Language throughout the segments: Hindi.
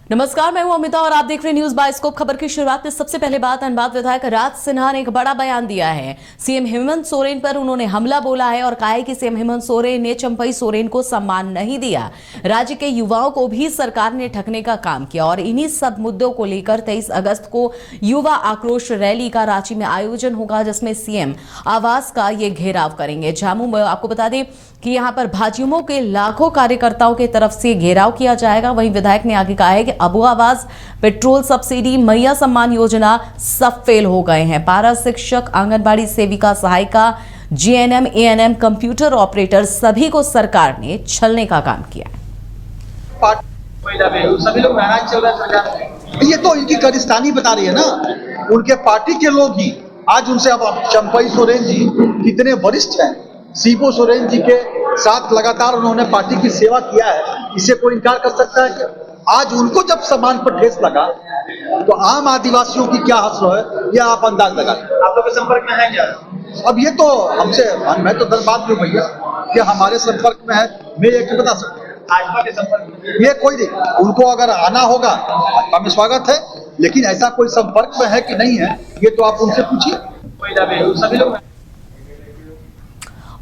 नमस्कार, मैं हूं अमिता और आप देख रहे हैं न्यूज बाइस्कोप। खबर की शुरुआत में सबसे पहले बात धनबाद विधायक राज सिन्हा ने एक बड़ा बयान दिया है। सीएम हेमंत सोरेन पर उन्होंने हमला बोला है और कहा है कि सीएम हेमंत सोरेन ने चंपई सोरेन को सम्मान नहीं दिया। राज्य के युवाओं को भी सरकार ने ठगने का काम किया और इन्हीं सब मुद्दों को लेकर 23 अगस्त को युवा आक्रोश रैली का रांची में आयोजन होगा, जिसमें सीएम आवास का ये घेराव करेंगे। झामू में आपको बता दें कि यहां पर भाजयुमो के लाखों कार्यकर्ताओं की तरफ से घेराव किया जाएगा। वहीं विधायक ने आगे कहा है कि अबू आवास, पेट्रोल सब्सिडी, मैया सम्मान योजना सब फेल हो गए हैं। पारा शिक्षक, आंगनबाड़ी सेविका, सहायिका, जीएनएम, एएनएम, कंप्यूटर ऑपरेटर सभी को सरकार ने छलने का काम किया। सभी लोग नाराज चल रहे हैं। ये तो इनकी करिस्तानी बता रही है ना, उनके पार्टी के लोग ही आज उनसे। अब चंपई सोरेन जी कितने वरिष्ठ हैं, शिबू सोरेन जी के साथ लगातार उन्होंने पार्टी की सेवा किया है, इसे कोई इनकार कर सकता है क्या? आज उनको जब सम्मान पर ठेस लगा तो आम आदिवासियों की क्या हश्र है, यह आप अंदाज लगा। आप लोग के संपर्क में है क्या? अब ये तो हमसे, मैं तो धनबाद में भैया कि हमारे संपर्क में है, मैं ये क्यों बता सकता हूँ। भाजपा के संपर्क में ये कोई नहीं, उनको अगर आना होगा भाजपा में स्वागत है, लेकिन ऐसा कोई संपर्क में है कि नहीं है, ये तो आप उनसे पूछिए। सभी लोग।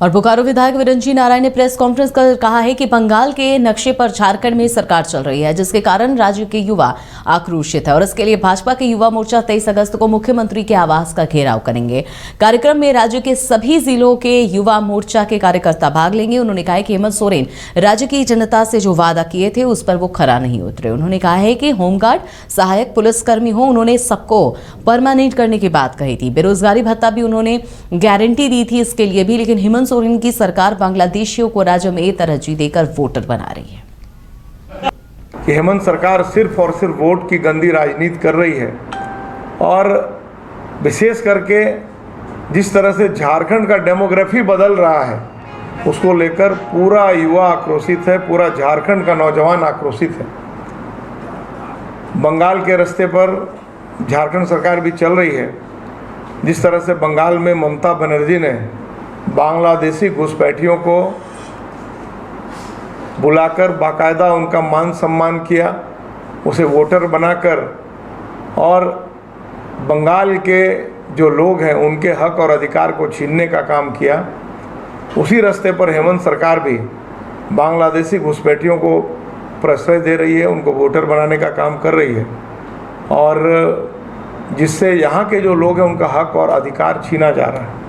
और बोकारो विधायक विरंची नारायण ने प्रेस कॉन्फ्रेंस कर कहा है कि बंगाल के नक्शे पर झारखंड में सरकार चल रही है, जिसके कारण राज्य के युवा आक्रोशित है और इसके लिए भाजपा के युवा मोर्चा 23 अगस्त को मुख्यमंत्री के आवास का घेराव करेंगे। कार्यक्रम में राज्य के सभी जिलों के युवा मोर्चा के कार्यकर्ता भाग लेंगे। उन्होंने कहा है कि हेमंत सोरेन राज्य की जनता से जो वादा किए थे उस पर वो खरा नहीं उतरे। उन्होंने कहा है कि होमगार्ड, सहायक पुलिसकर्मी हो, उन्होंने सबको परमानेंट करने की बात कही थी। बेरोजगारी भत्ता भी उन्होंने गारंटी दी थी इसके लिए भी, लेकिन हेमंत सोरेन की सरकार बांग्लादेशियों को राज्य में तरजीह देकर वोटर बना रही है। कि हेमंत सरकार सिर्फ और सिर्फ वोट की गंदी राजनीति कर रही है और विशेष करके जिस तरह से झारखंड का डेमोग्राफी बदल रहा है उसको लेकर पूरा युवा आक्रोशित है, पूरा झारखंड का नौजवान आक्रोशित है। बंगाल के रास्ते पर झारखंड सरकार भी चल रही है। जिस तरह से बंगाल में ममता बनर्जी ने बांग्लादेशी घुसपैठियों को बुलाकर बाकायदा उनका मान सम्मान किया, उसे वोटर बनाकर, और बंगाल के जो लोग हैं उनके हक और अधिकार को छीनने का काम किया। उसी रास्ते पर हेमंत सरकार भी बांग्लादेशी घुसपैठियों को प्रश्रय दे रही है, उनको वोटर बनाने का काम कर रही है और जिससे यहाँ के जो लोग हैं उनका हक और अधिकार छीना जा रहा है।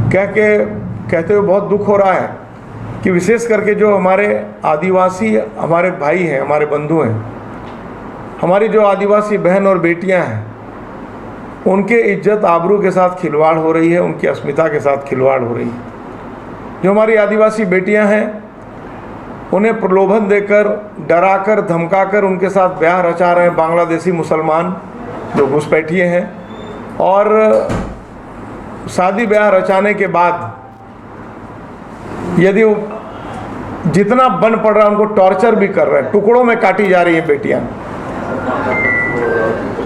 कहते हुए बहुत दुख हो रहा है कि विशेष करके जो हमारे आदिवासी हमारे भाई हैं, हमारे बंधु हैं, हमारी जो आदिवासी बहन और बेटियां हैं, उनके इज्जत आबरू के साथ खिलवाड़ हो रही है, उनकी अस्मिता के साथ खिलवाड़ हो रही है। जो हमारी आदिवासी बेटियां हैं उन्हें प्रलोभन देकर, डराकर, धमकाकर उनके साथ ब्याह रचा रहे हैं बांग्लादेशी मुसलमान जो घुसपैठिए हैं, और शादी ब्याह रचाने के बाद यदि जितना बन पड़ रहा है उनको टॉर्चर भी कर रहे हैं, टुकड़ों में काटी जा रही हैं बेटियां।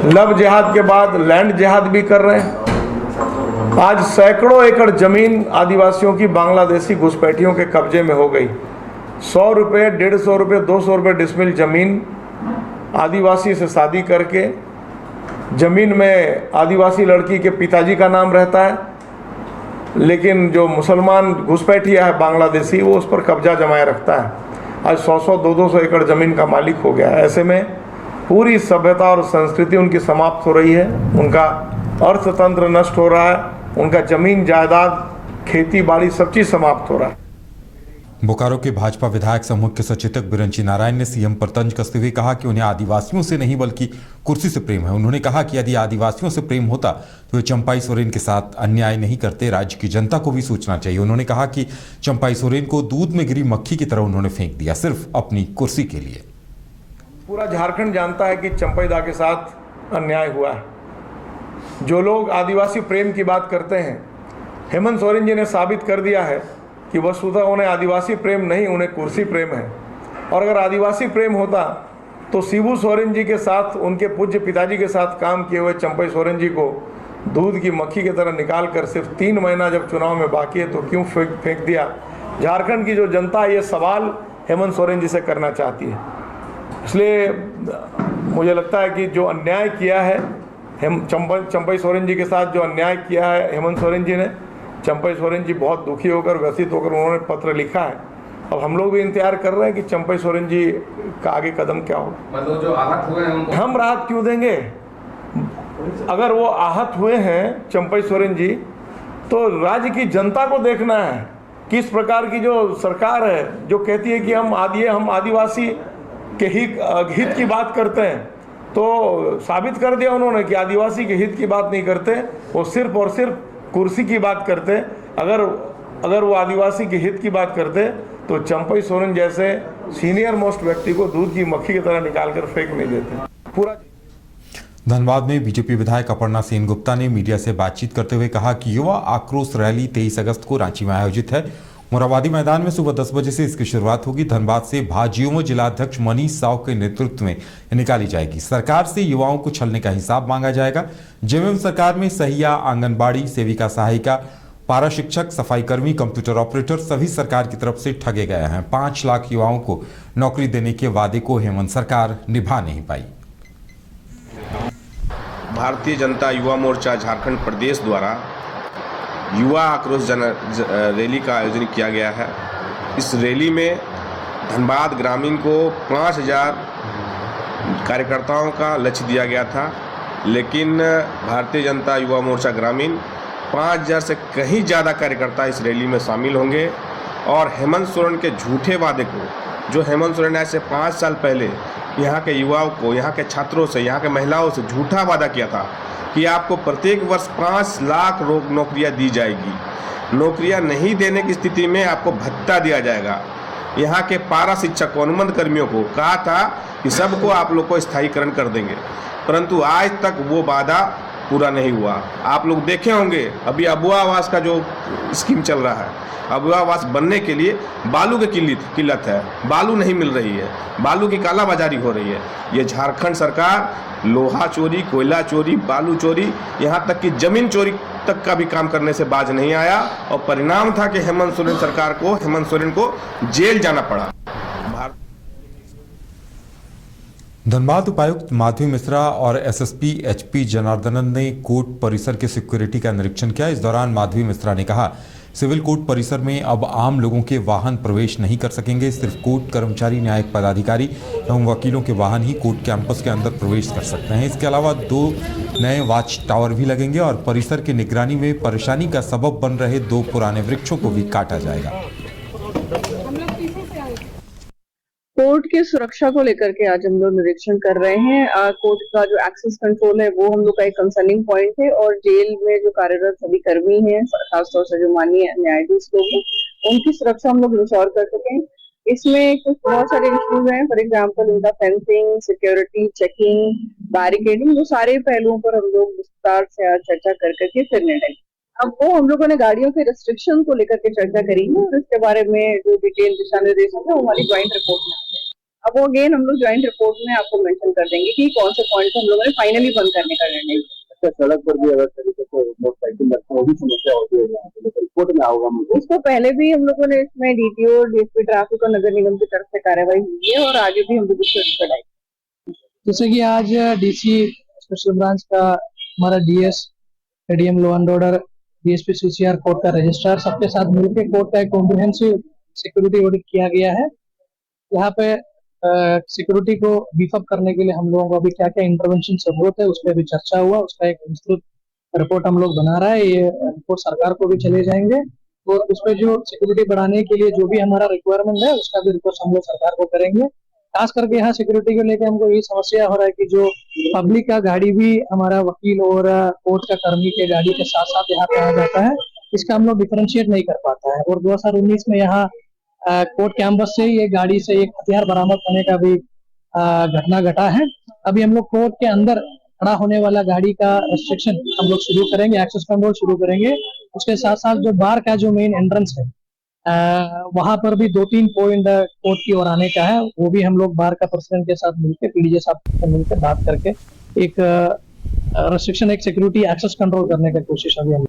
लव जिहाद के बाद लैंड जिहाद भी कर रहे हैं। आज सैकड़ों एकड़ जमीन आदिवासियों की बांग्लादेशी घुसपैठियों के कब्जे में हो गई। 100 रुपये, 150 रुपये, 200 रुपये डिसमिल जमीन आदिवासी से शादी करके, जमीन में आदिवासी लड़की के पिताजी का नाम रहता है, लेकिन जो मुसलमान घुसपैठिया है बांग्लादेशी वो उस पर कब्जा जमाए रखता है। आज 100-100, 200 एकड़ ज़मीन का मालिक हो गया है। ऐसे में पूरी सभ्यता और संस्कृति उनकी समाप्त हो रही है, उनका अर्थतंत्र नष्ट हो रहा है, उनका ज़मीन जायदाद, खेती बाड़ी सब चीज़ समाप्त हो रहा है। बोकारो के भाजपा विधायक समूह के सचेतक विरंची नारायण ने सीएम पर तंज कसते हुए कहा कि उन्हें आदिवासियों से नहीं बल्कि कुर्सी से प्रेम है। उन्होंने कहा कि यदि आदिवासियों से प्रेम होता तो वे चंपई सोरेन के साथ अन्याय नहीं करते, राज्य की जनता को भी सोचना चाहिए। उन्होंने कहा कि चंपई सोरेन को दूध में गिरी मक्खी की तरह उन्होंने फेंक दिया, सिर्फ अपनी कुर्सी के लिए। पूरा झारखंड जानता है कि चंपई दा के साथ अन्याय हुआ है। जो लोग आदिवासी प्रेम की बात करते हैं, हेमंत सोरेन जी ने साबित कर दिया है कि वस्तुतः उन्हें आदिवासी प्रेम नहीं, उन्हें कुर्सी प्रेम है। और अगर आदिवासी प्रेम होता तो शिबू सोरेन जी के साथ, उनके पूज्य पिताजी के साथ काम किए हुए चंपई सोरेन जी को दूध की मक्खी की तरह निकाल कर सिर्फ 3 महीना जब चुनाव में बाकी है तो क्यों फेंक दिया। झारखंड की जो जनता ये सवाल हेमंत सोरेन जी से करना चाहती है। इसलिए मुझे लगता है कि जो अन्याय किया है चंपई सोरेन जी के साथ, जो अन्याय किया है हेमंत सोरेन जी ने, चंपई सोरेन जी बहुत दुखी होकर, व्यथित होकर उन्होंने पत्र लिखा है। अब हम लोग भी इंतजार कर रहे हैं कि चंपई सोरेन जी का आगे कदम क्या होगा। मतलब जो आहत हुए हैं उनको हम राहत क्यों देंगे? अगर वो आहत हुए हैं चंपई सोरेन जी, तो राज्य की जनता को देखना है किस प्रकार की जो सरकार है जो कहती है कि हम आदिवासी के हित की बात करते हैं, तो साबित कर दिया उन्होंने कि आदिवासी के हित की बात नहीं करते, वो सिर्फ और सिर्फ कुर्सी की बात करते। अगर वो आदिवासी के हित की बात करते तो चंपई सोरेन जैसे सीनियर मोस्ट व्यक्ति को दूध की मक्खी की तरह निकाल कर फेंक नहीं देते। पूरा धनबाद में बीजेपी विधायक अपर्णा सेनगुप्ता ने मीडिया से बातचीत करते हुए कहा कि युवा आक्रोश रैली 23 अगस्त को रांची में आयोजित है। मोराबादी मैदान में सुबह 10 बजे से इसकी शुरुआत होगी। धनबाद से भाजयुमो जिलाध्यक्ष मनीष साव के नेतृत्व में निकाली जाएगी। सरकार से युवाओं को छलने का हिसाब मांगा जाएगा। जेएमएम सरकार में सहिया, आंगनबाड़ी सेविका, सहायिका, पारा शिक्षक, सफाई कर्मी, कंप्यूटर ऑपरेटर सभी सरकार की तरफ से ठगे गए हैं। 5 लाख युवाओं को नौकरी देने के वादे को हेमंत सरकार निभा नहीं पाई। भारतीय जनता युवा मोर्चा झारखंड प्रदेश द्वारा युवा आक्रोश रैली का आयोजन किया गया है। इस रैली में धनबाद ग्रामीण को 5000 कार्यकर्ताओं का लक्ष्य दिया गया था, लेकिन भारतीय जनता युवा मोर्चा ग्रामीण 5000 से कहीं ज़्यादा कार्यकर्ता इस रैली में शामिल होंगे और हेमंत सोरेन के झूठे वादे को, जो हेमंत सोरेन ने ऐसे 5 साल पहले यहाँ के युवाओं को, यहाँ के छात्रों से, यहाँ के महिलाओं से झूठा वादा किया था कि आपको प्रत्येक वर्ष 5 लाख नौकरियाँ दी जाएगी। नौकरियाँ नहीं देने की स्थिति में आपको भत्ता दिया जाएगा। यहाँ के पारा शिक्षकों, अनुबंध कर्मियों को कहा था कि सबको आप लोग को स्थायीकरण कर देंगे, परंतु आज तक वो वादा पूरा नहीं हुआ। आप लोग देखे होंगे अभी अबुआ आवास का जो स्कीम चल रहा है, अबुआ आवास बनने के लिए बालू की किल्लत है, बालू नहीं मिल रही है, बालू की कालाबाजारी हो रही है। ये झारखंड सरकार लोहा चोरी, कोयला चोरी, बालू चोरी, यहाँ तक कि जमीन चोरी तक का भी काम करने से बाज नहीं आया और परिणाम था कि हेमंत सोरेन को जेल जाना पड़ा। धनबाद उपायुक्त माधवी मिश्रा और एसएसपी एचपी जनार्दनन ने कोर्ट परिसर के सिक्योरिटी का निरीक्षण किया। इस दौरान माधवी मिश्रा ने कहा, सिविल कोर्ट परिसर में अब आम लोगों के वाहन प्रवेश नहीं कर सकेंगे। सिर्फ कोर्ट कर्मचारी, न्यायिक पदाधिकारी एवं वकीलों के वाहन ही कोर्ट कैंपस के अंदर प्रवेश कर सकते हैं। इसके अलावा 2 नए वॉच टावर भी लगेंगे और परिसर की निगरानी में परेशानी का सबब बन रहे 2 पुराने वृक्षों को भी काटा जाएगा। कोर्ट के सुरक्षा को लेकर के आज हम लोग निरीक्षण कर रहे हैं। कोर्ट का जो एक्सेस कंट्रोल है वो हम लोग का एक कंसर्निंग पॉइंट है और जेल में जो कार्यरत सभी कर्मी हैं, खासतौर से जो माननीय न्यायाधीश लोग हैं, उनकी सुरक्षा हम लोग इंश्योर कर सकें। इसमें कुछ बहुत सारे इश्यूज हैं, फॉर एग्जाम्पल उनका फेंसिंग, सिक्योरिटी, चेकिंग, बैरिकेडिंग, वो सारे पहलुओं पर हम लोग विस्तार से आज चर्चा कर करके फिर निर्णय। अब वो हम लोगों ने गाड़ियों के रिस्ट्रिक्शन को लेकर के चर्चा करी है और इसके बारे में जो डिटेल दिशा निर्देश है वो हमारी ज्वाइंट रिपोर्ट में आते हैं। अब वो अगेन हम लोग ज्वाइंट रिपोर्ट में आपको मेंशन कर देंगे कि कौन से पॉइंट हम लोगों ने फाइनली बंद करने का निर्णय लिया। सड़क पर भी अगर तरीके से मोटरसाइकिल रखते हैं, वो भी समस्या होती है, रिपोर्ट में होगा। इसको पहले भी हम लोगों ने इसमें डीटीओ, डीएसपी ट्रैफिक और नगर निगम की तरफ से कार्रवाई हुई है और आगे भी हम लोग इसको बढ़ाएंगे। जैसे कि आज डीसी स्पेशल ब्रांच का हमारा DS, ADM law and order, DSP CCR, court का रजिस्ट्रार, सबके साथ मिलकर कोर्ट का एक कॉम्प्रिहेंसिव सिक्योरिटी ऑडिट किया गया है। यहाँ पे सिक्योरिटी को बीफ अप करने के लिए हम लोगों को अभी क्या क्या इंटरवेंशन जरूरत है उस पर भी चर्चा हुआ। उसका एक विस्तृत रिपोर्ट हम लोग बना रहा है, ये रिपोर्ट सरकार को भी चले जाएंगे और उस पर जो सिक्योरिटी बढ़ाने के लिए जो भी हमारा रिक्वायरमेंट है उसका भी रिपोर्ट हम लोग सरकार को करेंगे। खास करके यहाँ सिक्योरिटी को लेकर हमको ये समस्या हो रहा है कि जो पब्लिक का गाड़ी भी हमारा वकील और कोर्ट का कर्मी के गाड़ी के साथ साथ यहाँ पे आ जाता है, इसका हम लोग डिफरेंशिएट नहीं कर पाता है। और 2019 में यहाँ कोर्ट कैंपस से ये गाड़ी से एक हथियार बरामद होने का भी घटना घटा है। अभी हम लोग कोर्ट के अंदर खड़ा होने वाला गाड़ी का रेस्ट्रिक्शन हम लोग शुरू करेंगे, एक्सेस कंट्रोल शुरू करेंगे। उसके साथ साथ जो बार का जो मेन एंट्रेंस है वहां पर भी 2-3 पॉइंट कोर्ट की ओर आने का है, वो भी हम लोग बार का प्रेसिडेंट के साथ मिलकर, पीडीजे साहब के मिलकर बात करके एक रेस्ट्रिक्शन, एक सिक्योरिटी एक्सेस कंट्रोल करने की कोशिश अभी हम